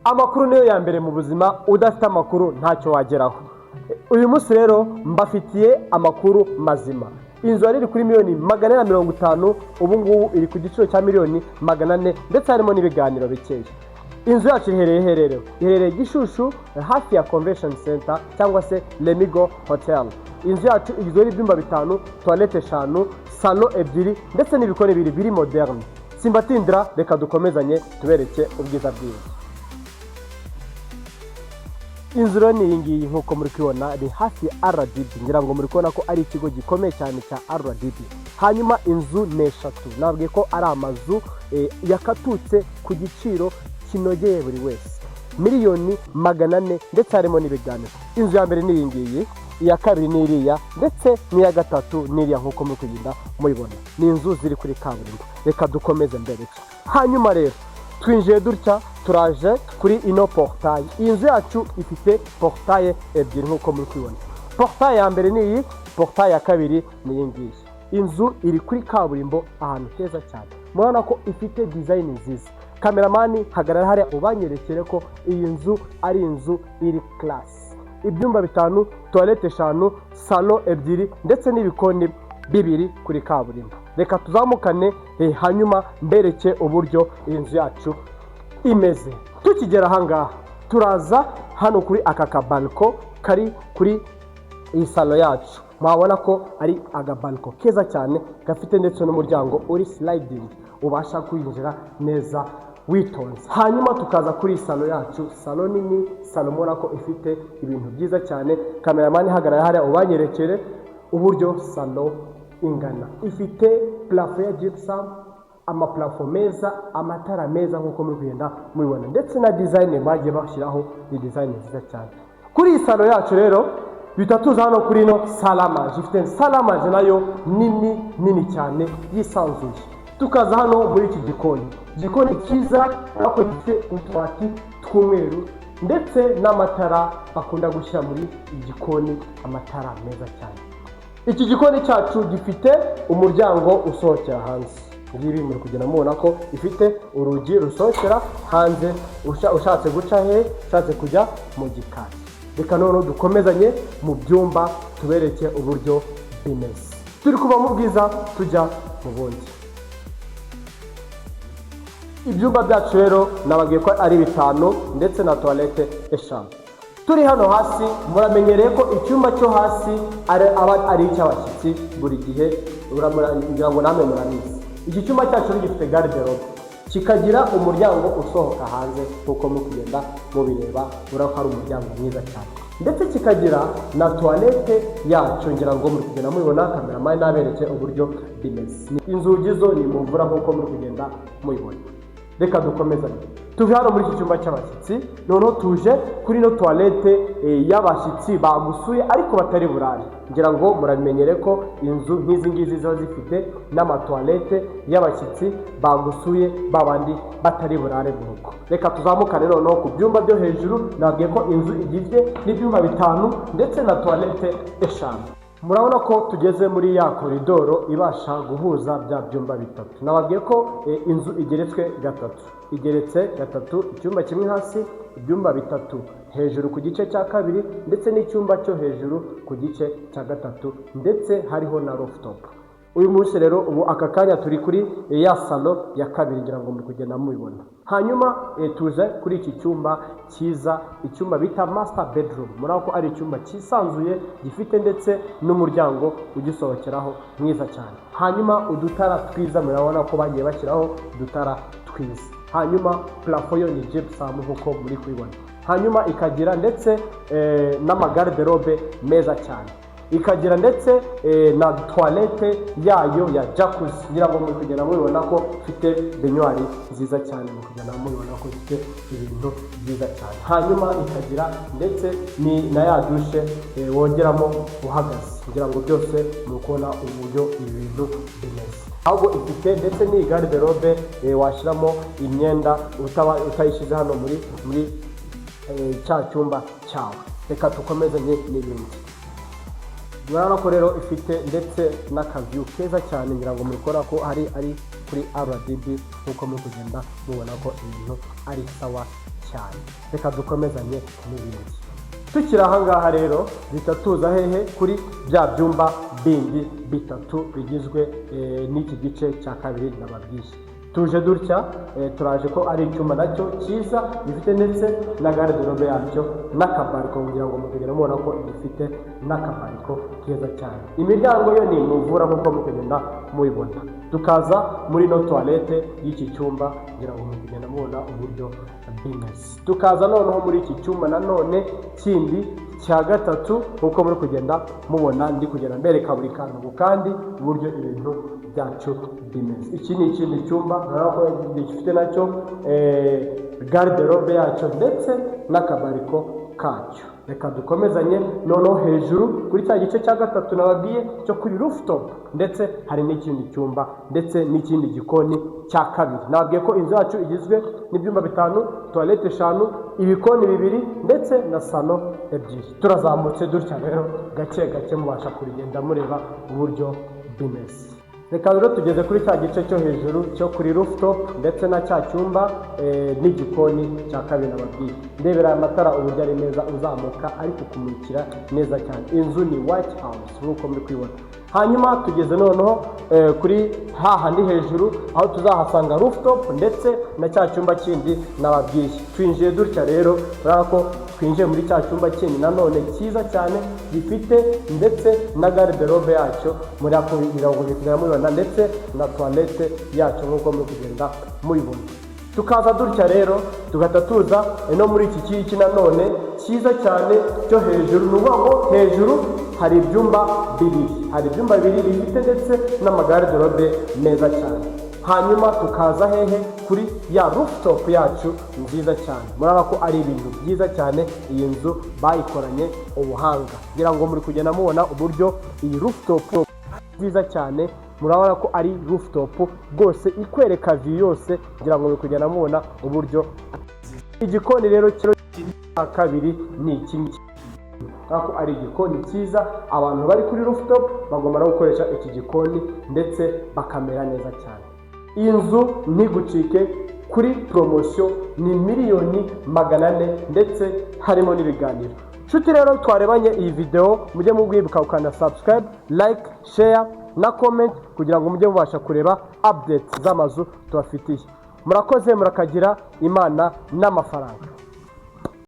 Amakuru niyo ya mbere mu buzima, udafite amakuru ntacyo wageraho. Uyu munsi rero mbafitiye amakuru mazima. Inzu yari iri kuri miliyoni 450, ubu ngubu iri ku giciro cya miliyoni 400, ndetse harimo n'ibiganiro bikeya. Inzu yacu iherereye Gishushu, hafi ya Convention Center cyangwa se Lemigo Hotel. Inzu yacu igizwe n'ibyumba 5, toilette 5, salon 2 ndetse n'ibikoni biri moderne. Simbatindira, reka dukomezanye tubereke ubwiza bw'inzu. Inzu rero ni iyi ngiyi nk'uko muri kubibona, ni hafi ya RDB. Ngira ngo muri kubona ko ari ikigo gikomeye cyane cya RDB. Hanyuma inzu ni 3, nabwiye ko ari amazu yakatutse ku giciro kinogeye buri wese, miliyoni 400, ndetse harimo n'ibiganiro. Inzu ya mbere ni iyi ngiyi, iya kabiri ni iriya, ndetse n'iya gatatu ni iriya nk'uko muri kugenda muyibona. Ni inzu ziri kuri kaburimbo. Reka dukomeze mbere. Hanyuma rero twinjiye dutya, turaje kuri ino portail. Iyi nzu yacu ifite portail ebyiri nk'uko muri kubibona. Portail ya mbere ni iyi, portail ya kabiri ni iyi ngiyi. Inzu iri kuri kaburimbo ahantu heza cyane. Murabona ko ifite design nziza. Kameramani hagarara hariya ubanyerekere ko iyi nzu ari inzu iri class. Ibyumba 5, toilette 5, salon 2 ndetse n'ibikoni 2 kuri kaburimbo. Reka tuzamukane hanyuma mbereke uburyo iyi nzu yacu imeze. Tukigera ahangaha turaza hano kuri aka kabalko kari kuri iyi salon yacu. Mwabona ko ari agabalko keza cyane gafite ndetse n'umuryango uri sliding, ubasha kwinjira neza witonze. Hanyuma tukaza kuri salon yacu. Salon nini, salon mora ko ifite ibintu byiza cyane. Kameramani hagarara hariya ubanyerekere uburyo salon ingana. Ifite plafond ya gypsum, amaplafond meza, amatara meza nk'uko muri kugenda mubibona, ndetse na design bagiye bashyiraho ni design nziza cyane. Kuri iyi salon yacu rero bitatuza hano kuri no salama. Ifite salama nayo nini cyane yisanzuye. Tukaza hano muri iki gikoni cyiza, ariko gifite utubati tw'umweru ndetse n'amatara bakunda gushyira muri igikoni, amatara meza cyane. Iki gikoni cyacu gifite umuryango usohokera hanze. Ngibi muri kugenda mubona ko ifite urugi rusohokera hanze, ushatse guca ushatse kujya mu gikari. Reka none dukomezanye mu byumba tubereke uburyo bimeze. Turi kuva mu bwiza tujya mu bundi. Ibyumba byacu rero nabagiye ko ari 5 ndetse na toilette 5. Turi hano hasi, muramenyereye ko icyumba cyo hasi ari icy'abashyitsi buri gihe, ngira ngo namwe murabizi. Iki cyumba cyacu gifite garde-robe, kikagira umuryango usohoka hanze kuko mu kugenda mubireba urako ari umuryango mwiza cyane, ndetse kikagira na toilette yacu. Ngira ngo muri kugenda mubibona, kameramani nabereke uburyo bimeze. Inzugi zo ni mu mvura nk'uko muri kugenda mubibona. Reka dukomezanye. Tuve hano muri iki cyumba cy'abashyitsi, noneho tuje kuri no toilette y'abashyitsi bagusuye ariko batari burare. Ngira ngo muramenyere ko inzu nk'izi ngizi ziba zifite n'amatoilette y'abashyitsi bagusuye babandi batari burare mu rugo. Reka tuzamukane noneho ku byumba byo hejuru. Nabwiye ko inzu igizwe n'ibyumba 5 ndetse na toilette 5. Murabona ko tugeze muri ya koridoro ibasha guhuza bya byumba 3. Nababwiye ko inzu igeretswe 3. Igeretse 3, icyumba kimwe hasi, ibyumba 3 hejuru ku gice cya kabiri, ndetse n'icyumba cyo hejuru ku gice cya 3, ndetse hariho na rooftop. Uyu munsi rero ubu aka kanya turi kuri ya salon ya kabiri, ngira ngo muri kugenda mubibona. Hanyuma tuje kuri iki cyumba cyiza, icyumba bita master bedroom. Murako ari icyumba cyisanzuye gifite ndetse n'umuryango ugisohokeraho mwiza cyane. Hanyuma udutara twiza, murabona ko bagiye bashyiraho udutara twiza. Hanyuma plafond yo ni gypsum nk'uko muri kubibona. Hanyuma ikagira ndetse n'amagarde-robe meza cyane. Ikagira ndetse na toilette yayo ya jacuzzi. Ngira ngo muri kugenda mubibona ko ifite baignoire nziza cyane, muri kugenda mubibona ko ifite ibintu byiza cyane. Hanyuma ikagira ndetse ni na ya douche wogeramo uhagaze. Ngira ngo byose mukona uburyo ibintu bimeze. Ahubwo ifite ndetse ni garde-robe washiramo imyenda utayishize hano muri cya cyumba cyawe. Reka tukomezanye n'ibindi. Murabona ko rero ifite ndetse n'akaview keza cyane. Ngira ngo murikora ko ari kuri RDB nk'uko muri kugenda mubona ko ibintu ari sawa cyane. Reka dukomezanye n'ibindi. Tukiri aha ngaha rero bitatuza hehe kuri bya byumba bindi bitatu bigizwe n'iki gice cya kabiri nababwiye. Tuje dutya turaje ko ari icyumba nacyo cyiza gifite ndetse na garde-robe yacyo n'akabariko kugira ngo mugende mubona ko gifite n'akabariko keza cyane. Imiryango yo ni muvura nk'uko mugenda mubibona. Tukaza muri no toilette y'iki cyumba kugira ngo mugende mubona uburyo bimeze. Tukaza noneho muri iki cyumba nanone kindi cya gatatu nk'uko muri kugenda mubona ndi kugenda mbereka buri kantu kandi uburyo ibintu byacu bimeze. Iki ni ikindi cyumba gifite nacyo garde-robe yacyo ndetse n'akabariko kacyo. Reka dukomezanye noneho hejuru kuri cya gice cya gatatu nababwiye cyo kuri rooftop, ndetse hari n'ikindi cyumba ndetse n'ikindi gikoni cya kabiri. Nababwiye ko inzu yacu igizwe n'ibyumba 5, toilette 5, ibikoni 2 ndetse na salon 2. Turazamutse dutya rero gake gake mubasha kurigenda mureba uburyo bimeze. Reka rero tugeze kuri cya gice cyo hejuru cyo kuri rooftop ndetse na cya cyumba n'igikoni cya kabiri nababwiye. Ndebera amatara uburyo ari meza uzamuka ariko kumurikira neza cyane. Inzu ni White House nk'uko muri kwibona. Hanyuma tugeze noneho kuri hahandi hejuru aho tuzahasanga rooftop ndetse na cya cyumba kindi nababwiye. Twinjiye dutya rero urabona ko twinjiye muri cya cyumba kindi nanone cyiza cyane gifite ndetse na garde-robe yacyo muri ako birango bikugenda mubibona ndetse na toilette yacyo nk'uko muri kugenda mubibona. Tukaza dutya rero tugahita tuza no muri iki kiki nanone cyiza cyane cyo hejuru. Nuvuga ngo hejuru hari ibyumba 2, hari ibyumba 2 bifite ndetse n'amagarde-robe meza cyane. Hanyuma tukaza hehe kuri ya rooftop yacu nziza cyane. Murabona ko ari ibintu byiza cyane, iyi nzu bayikoranye ubuhanga. Ngira ngo muri kugenda mubona uburyo iyi rooftop nziza cyane. Murabona ko ari rooftop rwose ikwereka view yose. Ngira ngo muri kugenda mubona uburyo igikoni rero cyo kabiri ni iki ko ari igikoni cyiza. Abantu bari kuri rooftop bagomba no gukoresha iki gikoni ndetse bakamera neza cyane. Iyi nzu ntigucike kuri promotion ni $400,000 ndetse harimo n'ibiganiro. Nshuti rero twarebanye iyi video mujye mubwibuka ukanda subscribe, like, share na comment kugira ngo mujye mubasha kureba updates z'amazu tubafitiye. Murakoze, murakagira Imana n'amafaranga.